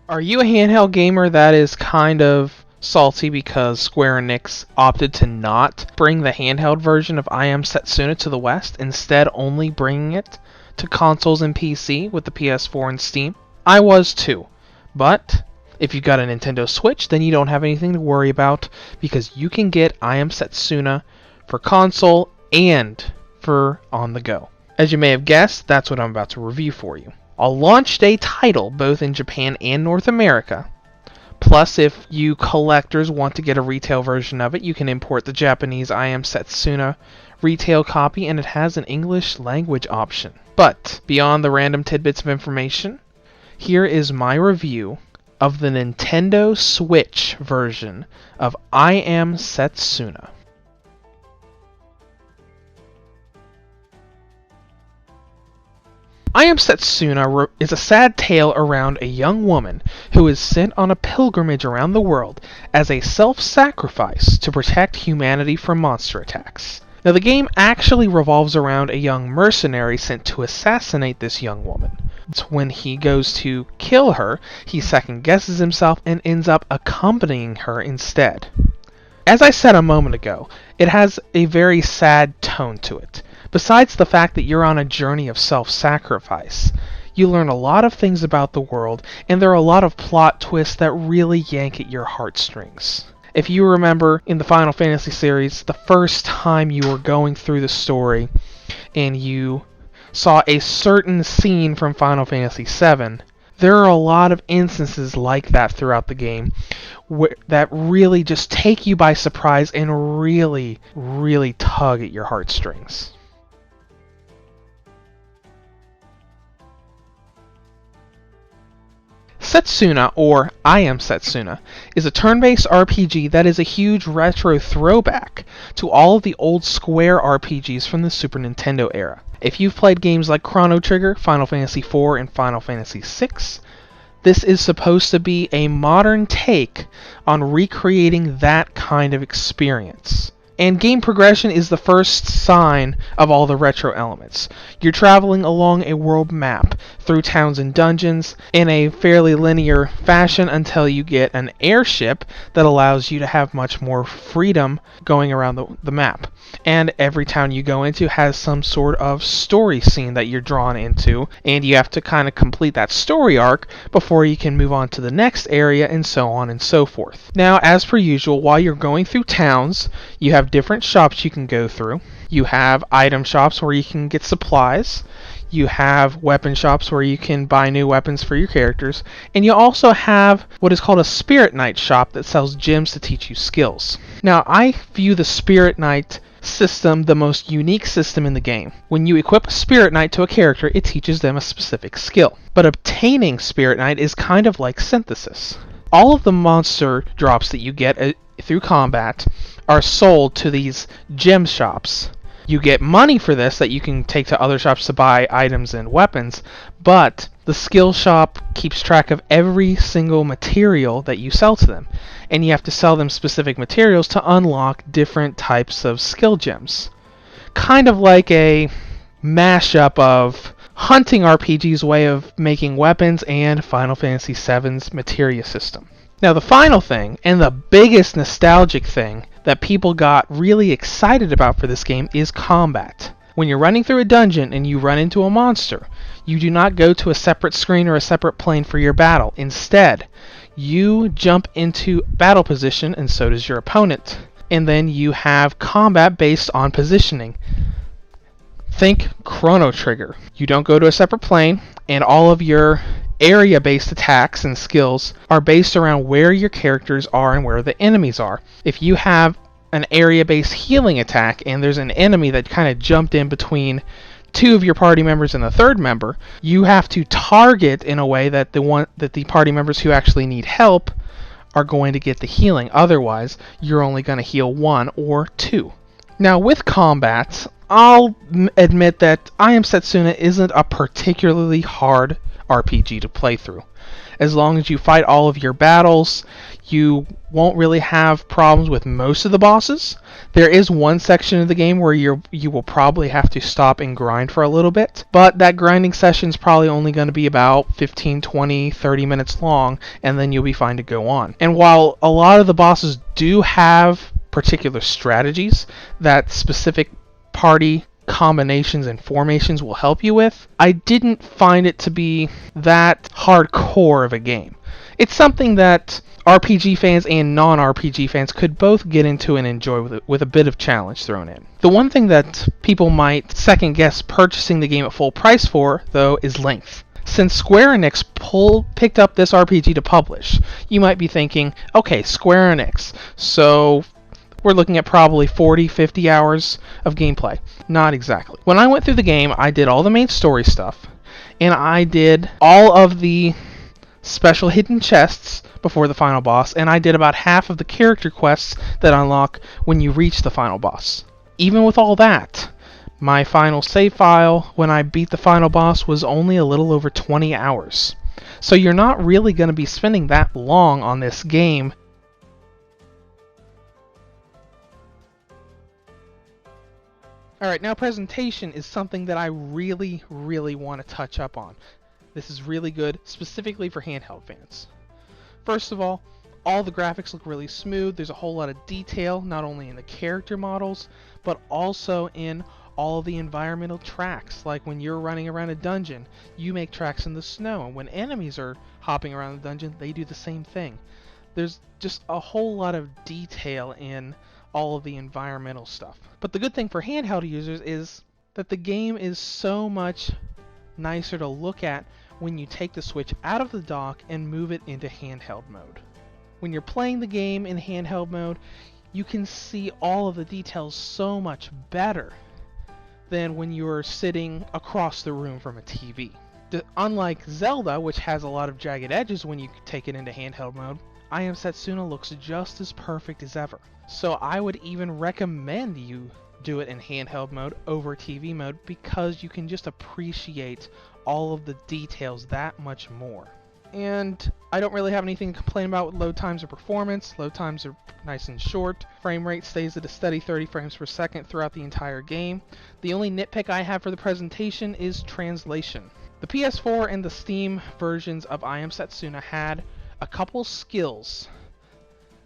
Are you a handheld gamer that is kind of salty because Square Enix opted to not bring the handheld version of I Am Setsuna to the West, instead only bringing it to consoles and PC with the PS4 and Steam? I was too. But if you got a Nintendo Switch, then you don't have anything to worry about because you can get I Am Setsuna for console and for on the go. As you may have guessed, that's what I'm about to review for you. A launch day title both in Japan and North America. Plus, if you collectors want to get a retail version of it, you can import the Japanese I Am Setsuna retail copy, and it has an English language option. But beyond the random tidbits of information, here is my review of the Nintendo Switch version of I Am Setsuna. I Am Setsuna is a sad tale around a young woman who is sent on a pilgrimage around the world as a self-sacrifice to protect humanity from monster attacks. Now, the game actually revolves around a young mercenary sent to assassinate this young woman. When he goes to kill her, he second-guesses himself and ends up accompanying her instead. As I said a moment ago, it has a very sad tone to it. Besides the fact that you're on a journey of self-sacrifice, you learn a lot of things about the world, and there are a lot of plot twists that really yank at your heartstrings. If you remember in the Final Fantasy series, the first time you were going through the story and you saw a certain scene from Final Fantasy VII, there are a lot of instances like that throughout the game that really just take you by surprise and really, really tug at your heartstrings. Setsuna, or I Am Setsuna, is a turn-based RPG that is a huge retro throwback to all of the old Square RPGs from the Super Nintendo era. If you've played games like Chrono Trigger, Final Fantasy IV, and Final Fantasy VI, this is supposed to be a modern take on recreating that kind of experience. And game progression is the first sign of all the retro elements. You're traveling along a world map through towns and dungeons in a fairly linear fashion until you get an airship that allows you to have much more freedom going around the map. And every town you go into has some sort of story scene that you're drawn into, and you have to kind of complete that story arc before you can move on to the next area, and so on and so forth. Now, as per usual, while you're going through towns, you have different shops you can go through. You have item shops where you can get supplies. You have weapon shops where you can buy new weapons for your characters. And you also have what is called a Spirit Knight shop that sells gems to teach you skills. Now, I view the Spirit Knight system the most unique system in the game. When you equip a Spirit Knight to a character, it teaches them a specific skill. But obtaining Spirit Knight is kind of like synthesis. All of the monster drops that you get through combat are sold to these gem shops. You get money for this that you can take to other shops to buy items and weapons, but the skill shop keeps track of every single material that you sell to them, and you have to sell them specific materials to unlock different types of skill gems. Kind of like a mashup of Hunting RPG's way of making weapons and Final Fantasy VII's materia system. Now, the final thing, and the biggest nostalgic thing that people got really excited about for this game is combat. When you're running through a dungeon and you run into a monster, you do not go to a separate screen or a separate plane for your battle. Instead, you jump into battle position, and so does your opponent. And then you have combat based on positioning. Think Chrono Trigger. You don't go to a separate plane, and all of your area-based attacks and skills are based around where your characters are and where the enemies are. If you have an area-based healing attack and there's an enemy that kind of jumped in between two of your party members and the third member, you have to target in a way that the party members who actually need help are going to get the healing. Otherwise, you're only going to heal one or two. Now, with combat, I'll admit that I Am Setsuna isn't a particularly hard RPG to play through. As long as you fight all of your battles, you won't really have problems with most of the bosses. There is one section of the game where you will probably have to stop and grind for a little bit, but that grinding session is probably only going to be about 15, 20, 30 minutes long, and then you'll be fine to go on. And while a lot of the bosses do have particular strategies that specific party combinations and formations will help you with, I didn't find it to be that hardcore of a game. It's something that RPG fans and non-RPG fans could both get into and enjoy with a bit of challenge thrown in. The one thing that people might second guess purchasing the game at full price for, though, is length. Since Square Enix picked up this RPG to publish, you might be thinking, okay, Square Enix, so we're looking at probably 40, 50 hours of gameplay. Not exactly. When I went through the game, I did all the main story stuff, and I did all of the special hidden chests before the final boss, and I did about half of the character quests that unlock when you reach the final boss. Even with all that, my final save file when I beat the final boss was only a little over 20 hours. So you're not really going to be spending that long on this game. Alright, now presentation is something that I really want to touch up on. This is really good, specifically for handheld fans. First of all the graphics look really smooth. There's a whole lot of detail, not only in the character models, but also in all the environmental tracks. Like when you're running around a dungeon, you make tracks in the snow, and when enemies are hopping around the dungeon, they do the same thing. There's just a whole lot of detail in all of the environmental stuff. But the good thing for handheld users is that the game is so much nicer to look at when you take the Switch out of the dock and move it into handheld mode. When you're playing the game in handheld mode, you can see all of the details so much better than when you're sitting across the room from a TV. Unlike Zelda, which has a lot of jagged edges when you take it into handheld mode, I Am Setsuna looks just as perfect as ever. So I would even recommend you do it in handheld mode over TV mode, because you can just appreciate all of the details that much more. And I don't really have anything to complain about with load times or performance. Load times are nice and short. Frame rate stays at a steady 30 frames per second throughout the entire game. The only nitpick I have for the presentation is translation. The PS4 and the Steam versions of I Am Setsuna had a couple skills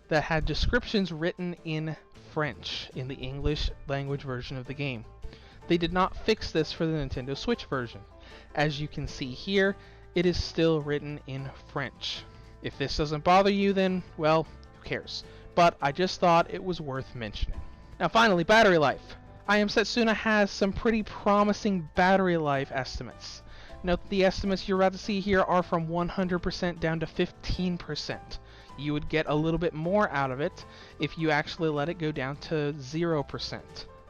that had descriptions written in French in the English language version of the game. They did not fix this for the Nintendo Switch version. As you can see here, it is still written in French. If this doesn't bother you, then, well, who cares? But I just thought it was worth mentioning. Now finally, battery life. I Am Setsuna has some pretty promising battery life estimates. Note that the estimates you're about to see here are from 100% down to 15%. You would get a little bit more out of it if you actually let it go down to 0%.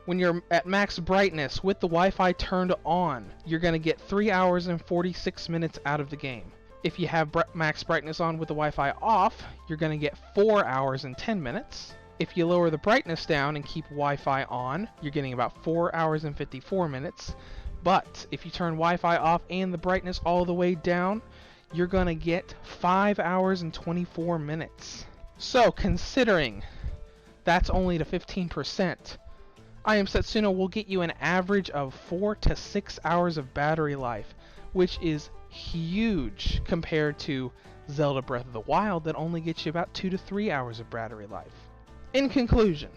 When you're at max brightness with the Wi-Fi turned on, you're going to get 3 hours and 46 minutes out of the game. If you have max brightness on with the Wi-Fi off, you're going to get 4 hours and 10 minutes. If you lower the brightness down and keep Wi-Fi on, you're getting about 4 hours and 54 minutes. But if you turn Wi-Fi off and the brightness all the way down, you're going to get 5 hours and 24 minutes. So, considering that's only to 15%, I Am Setsuna will get you an average of 4 to 6 hours of battery life, which is huge compared to Zelda Breath of the Wild that only gets you about 2 to 3 hours of battery life. In conclusion,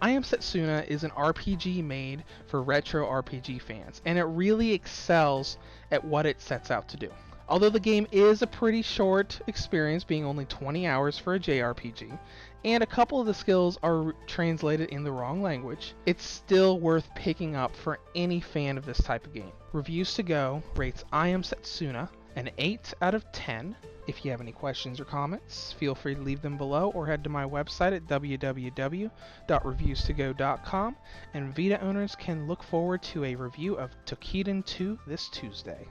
I Am Setsuna is an RPG made for retro RPG fans, and it really excels at what it sets out to do. Although the game is a pretty short experience, being only 20 hours for a JRPG, and a couple of the skills are translated in the wrong language, it's still worth picking up for any fan of this type of game. Reviews to Go rates I Am Setsuna an 8 out of 10. If you have any questions or comments, feel free to leave them below or head to my website at www.reviewstogo.com, and Vita owners can look forward to a review of Toukiden 2 this Tuesday.